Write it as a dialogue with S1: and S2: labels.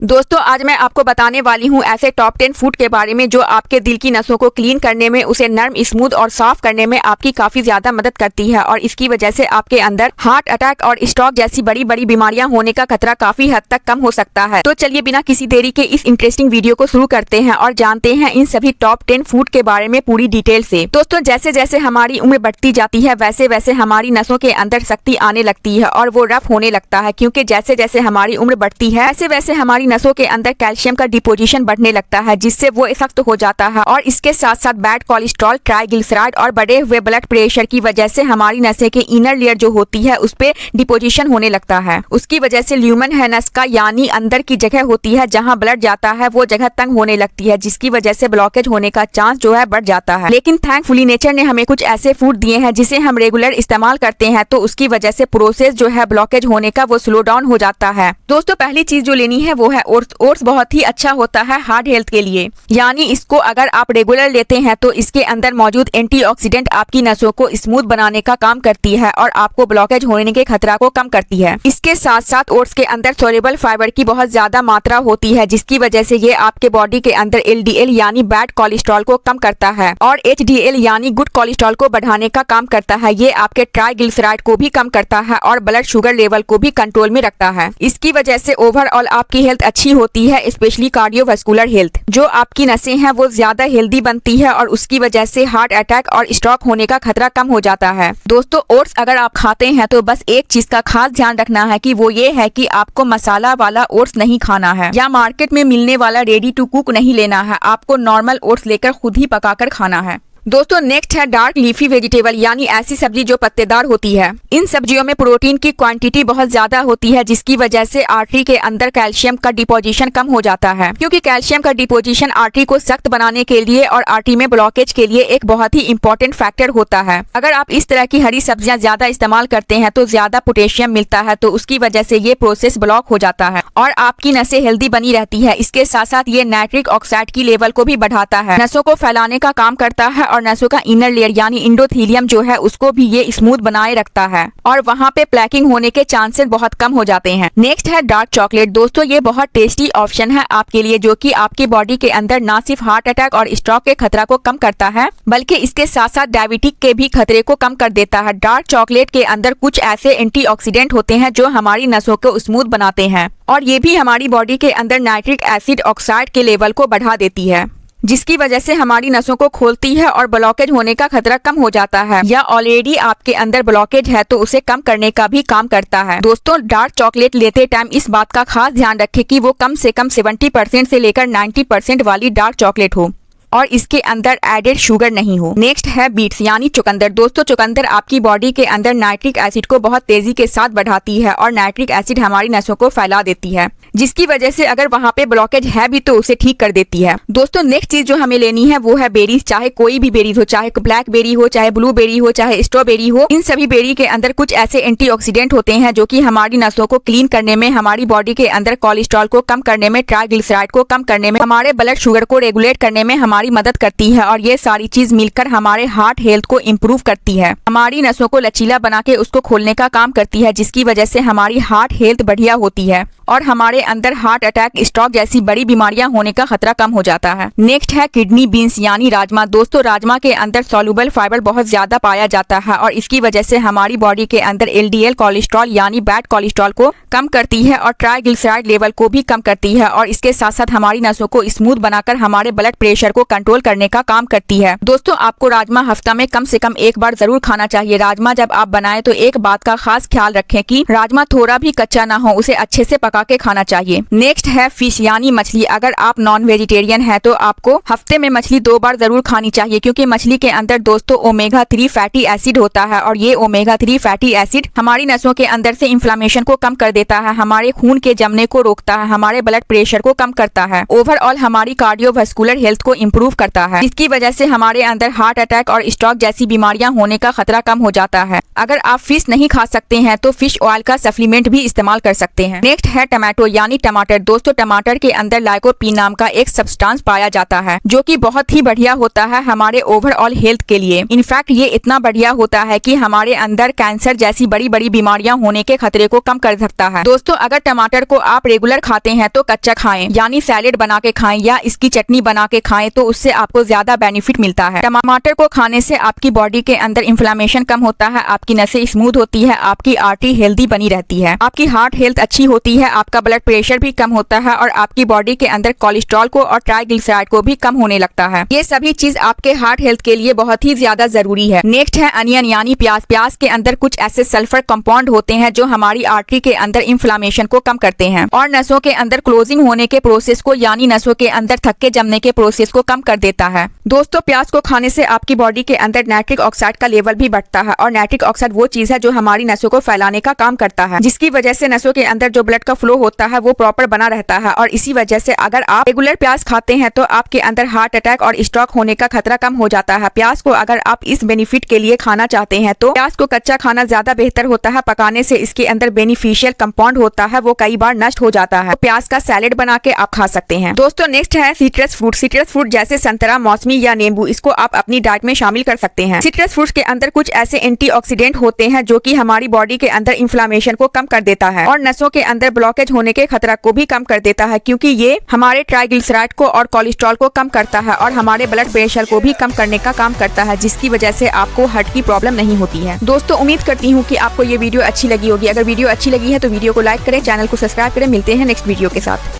S1: दोस्तों आज मैं आपको बताने वाली हूँ ऐसे टॉप 10 फूड के बारे में जो आपके दिल की नसों को क्लीन करने में, उसे नर्म, स्मूथ और साफ करने में आपकी काफी ज्यादा मदद करती है और इसकी वजह से आपके अंदर हार्ट अटैक और स्ट्रोक जैसी बड़ी बड़ी बीमारियां होने का खतरा काफी हद तक कम हो सकता है। तो चलिए बिना किसी देरी के इस इंटरेस्टिंग वीडियो को शुरू करते हैं और जानते हैं इन सभी टॉप 10 फूड के बारे में पूरी डिटेल से। दोस्तों जैसे जैसे हमारी उम्र बढ़ती जाती है वैसे वैसे हमारी नसों के अंदर शक्ति आने लगती है और वो रफ होने लगता है, क्योंकि जैसे जैसे हमारी उम्र बढ़ती है वैसे वैसे हमारी नसों के अंदर कैल्शियम का डिपोजिशन बढ़ने लगता है, जिससे वो सख्त हो जाता है और इसके साथ साथ बैड कोलेस्ट्रॉल, ट्राइग्लिसराइड और बढ़े हुए ब्लड प्रेशर की वजह से हमारी नसें के इनर लेयर जो होती है उस पे डिपोजिशन होने लगता है। उसकी वजह से ल्यूमन है नस का, यानी अंदर की जगह होती है जहाँ ब्लड जाता है, वो जगह तंग होने लगती है, जिसकी वजह से ब्लॉकेज होने का चांस जो है बढ़ जाता है। लेकिन थैंकफुली नेचर ने हमें कुछ ऐसे फूड दिए हैं जिसे हम रेगुलर इस्तेमाल करते हैं, तो उसकी वजह से प्रोसेस जो है ब्लॉकेज होने का वो स्लो डाउन हो जाता है। दोस्तों पहली चीज जो लेनी है वो है ओट्स। ओट्स बहुत ही अच्छा होता है हार्ट हेल्थ के लिए, यानी इसको अगर आप रेगुलर लेते हैं तो इसके अंदर मौजूद एंटीऑक्सीडेंट आपकी नसों को स्मूथ बनाने का काम करती है और आपको ब्लॉकेज होने के खतरा को कम करती है। इसके साथ साथ ओट्स के अंदर सोल्युबल फाइबर की बहुत ज्यादा मात्रा होती है, जिसकी वजह से ये आपके बॉडी के अंदर एलडीएल यानी बैड कोलेस्ट्रॉल को कम करता है और एचडीएल यानी गुड कोलेस्ट्रॉल को बढ़ाने का काम करता है। ये आपके ट्राइग्लिसराइड को भी कम करता है और ब्लड शुगर लेवल को भी कंट्रोल में रखता है। इसकी वजह से ओवरऑल आपकी हेल्थ अच्छी होती है, स्पेशली कार्डियोवास्कुलर हेल्थ। जो आपकी नसें हैं वो ज्यादा हेल्दी बनती है और उसकी वजह से हार्ट अटैक और स्ट्रोक होने का खतरा कम हो जाता है। दोस्तों ओट्स अगर आप खाते हैं तो बस एक चीज का खास ध्यान रखना है कि वो ये है कि आपको मसाला वाला ओट्स नहीं खाना है या मार्केट में मिलने वाला रेडी टू कुक नहीं लेना है। आपको नॉर्मल ओट्स लेकर खुद ही पकाकर खाना है। दोस्तों नेक्स्ट है डार्क लीफी वेजिटेबल, यानी ऐसी सब्जी जो पत्तेदार होती है। इन सब्जियों में प्रोटीन की क्वांटिटी बहुत ज्यादा होती है, जिसकी वजह से आर्टरी के अंदर कैल्शियम का डिपोजिशन कम हो जाता है, क्योंकि कैल्शियम का डिपोजिशन आर्टरी को सख्त बनाने के लिए और आर्टरी में ब्लॉकेज के लिए एक बहुत ही इंपॉर्टेंट फैक्टर होता है। अगर आप इस तरह की हरी सब्जियां ज्यादा इस्तेमाल करते हैं तो ज्यादा पोटेशियम मिलता है, तो उसकी वजह से ये प्रोसेस ब्लॉक हो जाता है और आपकी नसें हेल्दी बनी रहती है। इसके साथ साथ ये नाइट्रिक ऑक्साइड की लेवल को भी बढ़ाता है, नसों को फैलाने का काम करता है और नसों का इनर लेयर यानी इंडोथीलियम जो है उसको भी ये स्मूथ बनाए रखता है और वहाँ पे प्लैकिंग होने के चांसेस बहुत कम हो जाते हैं। नेक्स्ट है डार्क चॉकलेट। दोस्तों ये बहुत टेस्टी ऑप्शन है आपके लिए, जो कि आपकी बॉडी के अंदर ना सिर्फ हार्ट अटैक और स्ट्रोक के खतरा को कम करता है बल्कि इसके साथ साथ डायबिटिक के भी खतरे को कम कर देता है। डार्क चॉकलेट के अंदर कुछ ऐसे एंटीऑक्सीडेंट होते हैं जो हमारी नसों को स्मूथ बनाते हैं और ये भी हमारी बॉडी के अंदर नाइट्रिक एसिड ऑक्साइड के लेवल को बढ़ा देती है, जिसकी वजह से हमारी नसों को खोलती है और ब्लॉकेज होने का खतरा कम हो जाता है, या ऑलरेडी आपके अंदर ब्लॉकेज है तो उसे कम करने का भी काम करता है। दोस्तों डार्क चॉकलेट लेते टाइम इस बात का खास ध्यान रखें कि वो कम से कम 70% से लेकर 90% वाली डार्क चॉकलेट हो और इसके अंदर एडेड शुगर नहीं हो। नेक्स्ट है बीट्स यानी चुकंदर। दोस्तों चुकंदर आपकी बॉडी के अंदर नाइट्रिक एसिड को बहुत तेजी के साथ बढ़ाती है और नाइट्रिक एसिड हमारी नसों को फैला देती है, जिसकी वजह से अगर वहाँ पे ब्लॉकेज है भी तो उसे ठीक कर देती है। दोस्तों नेक्स्ट चीज जो हमें लेनी है वो है बेरीज, चाहे कोई भी बेरीज हो, चाहे ब्लैक बेरी हो, चाहे ब्लू बेरी हो, चाहे स्ट्रॉबेरी हो। इन सभी बेरी के अंदर कुछ ऐसे एंटीऑक्सीडेंट होते हैं जो कि हमारी नसों को क्लीन करने में, हमारी बॉडी के अंदर कोलेस्ट्रॉल को कम करने में, ट्राइग्लिसराइड को कम करने में, हमारे ब्लड शुगर को रेगुलेट करने में हमारी मदद करती है और ये सारी चीज मिलकर हमारे हार्ट हेल्थ को इम्प्रूव करती है, हमारी नसों को लचीला बना के उसको खोलने का काम करती है, जिसकी वजह से हमारी हार्ट हेल्थ बढ़िया होती है और हमारे अंदर हार्ट अटैक, स्ट्रोक जैसी बड़ी बीमारियां होने का खतरा कम हो जाता है। नेक्स्ट है किडनी बीन्स यानी राजमा। दोस्तों राजमा के अंदर सोल्युबल फाइबर बहुत ज्यादा पाया जाता है और इसकी वजह से हमारी बॉडी के अंदर एलडीएल कोलेस्ट्रॉल यानी बैड कोलेस्ट्रॉल को कम करती है और ट्राइग्लिसराइड लेवल को भी कम करती है और इसके साथ साथ हमारी नसों को स्मूथ बनाकर हमारे ब्लड प्रेशर को कंट्रोल करने का काम करती है। दोस्तों आपको राजमा हफ्ता में कम से कम एक बार जरूर खाना चाहिए। राजमा जब आप बनाएं तो एक बात का खास ख्याल रखें कि राजमा थोड़ा भी कच्चा ना हो, उसे अच्छे से पका के खाना चाहिए। नेक्स्ट है फिश यानी मछली। अगर आप नॉन वेजिटेरियन है तो आपको हफ्ते में मछली 2 बार जरूर खानी चाहिए, क्योंकि मछली के अंदर दोस्तों ओमेगा 3 फैटी एसिड होता है और ये ओमेगा 3 फैटी एसिड हमारी नसों के अंदर से इन्फ्लेमेशन को कम कर देता है, हमारे खून के जमने को रोकता है, हमारे ब्लड प्रेशर को कम करता है, ओवरऑल हमारी कार्डियोवास्कुलर हेल्थ को इम्प्रूव करता है, जिसकी वजह से हमारे अंदर हार्ट अटैक और स्ट्रोक जैसी बीमारियां होने का खतरा कम हो जाता है। अगर आप फिश नहीं खा सकते हैं तो फिश ऑयल का सप्लीमेंट भी इस्तेमाल कर सकते हैं। नेक्स्ट है टमाटो यानी टमाटर। दोस्तों टमाटर के अंदर लाइकोपीन नाम का एक सब्सटेंस पाया जाता है जो कि बहुत ही बढ़िया होता है हमारे ओवरऑल हेल्थ के लिए। इनफैक्ट ये इतना बढ़िया होता है कि हमारे अंदर कैंसर जैसी बड़ी बड़ी बीमारियां होने के खतरे को कम कर सकता है। दोस्तों अगर टमाटर को आप रेगुलर खाते हैं तो कच्चा खाएं, यानी सैलेड बना के खाएं या इसकी चटनी बना के खाएं, तो उससे आपको ज्यादा बेनिफिट मिलता है। टमाटर को खाने से आपकी बॉडी के अंदर इन्फ्लेमेशन कम होता है, आपकी नसें स्मूथ होती है, आपकी आर्टरी हेल्दी बनी रहती है, आपकी हार्ट हेल्थ अच्छी होती है, आपका ब्लड प्रेशर भी कम होता है और आपकी बॉडी के अंदर कोलेस्ट्रॉल को और ट्राइग्लिसराइड को भी कम होने लगता है। ये सभी चीज आपके हार्ट हेल्थ के लिए बहुत ही ज्यादा जरूरी है। नेक्स्ट है अनियन यानी प्याज। प्याज के अंदर कुछ ऐसे सल्फर कंपाउंड होते हैं जो हमारी आर्टरी के अंदर इन्फ्लेमेशन को कम करते हैं और नसों के अंदर क्लोजिंग होने के प्रोसेस को यानी नसों के अंदर थक्के जमने के प्रोसेस को कम कर देता है। दोस्तों प्याज को खाने से आपकी बॉडी के अंदर नाइट्रिक ऑक्साइड का लेवल भी बढ़ता है और नाइट्रिक ऑक्साइड वो चीज है जो हमारी नसों को फैलाने का काम करता है, जिसकी वजह से नसों के अंदर जो ब्लड का फ्लो होता है वो प्रॉपर बना रहता है। और इसी वजह से अगर आप रेगुलर प्याज खाते हैं तो आपके अंदर हार्ट अटैक और स्ट्रोक होने का खतरा कम हो जाता है। प्याज को अगर आप इस बेनिफिट के लिए खाना चाहते हैं तो प्याज को कच्चा खाना ज्यादा बेहतर होता है। पकाने से इसके अंदर बेनिफिशियल कंपाउंड होता है वो कई बार नष्ट हो जाता है। तो प्याज का सैलेड बना के आप खा सकते हैं। दोस्तों नेक्स्ट है सिट्रस फ्रूट। सिट्रस फ्रूट जैसे संतरा, मौसमी या नींबू, इसको आप अपनी डाइट में शामिल कर सकते हैं। सिट्रस फ्रूट्स के अंदर कुछ ऐसे एंटीऑक्सीडेंट होते हैं जो कि हमारी बॉडी के अंदर इन्फ्लेमेशन को कम कर देता है और नसों के अंदर ब्लॉकेज होने के खतरा को भी कम कर देता है, क्योंकि ये हमारे ट्राइग्लिसराइड को और कोलेस्ट्रॉल को कम करता है और हमारे ब्लड प्रेशर को भी कम करने का काम करता है, जिसकी वजह से आपको हार्ट की प्रॉब्लम नहीं होती है। दोस्तों उम्मीद करती हूँ कि आपको ये वीडियो अच्छी लगी होगी। अगर वीडियो अच्छी लगी है तो वीडियो को लाइक करें, चैनल को सब्सक्राइब करें। मिलते हैं नेक्स्ट वीडियो के साथ।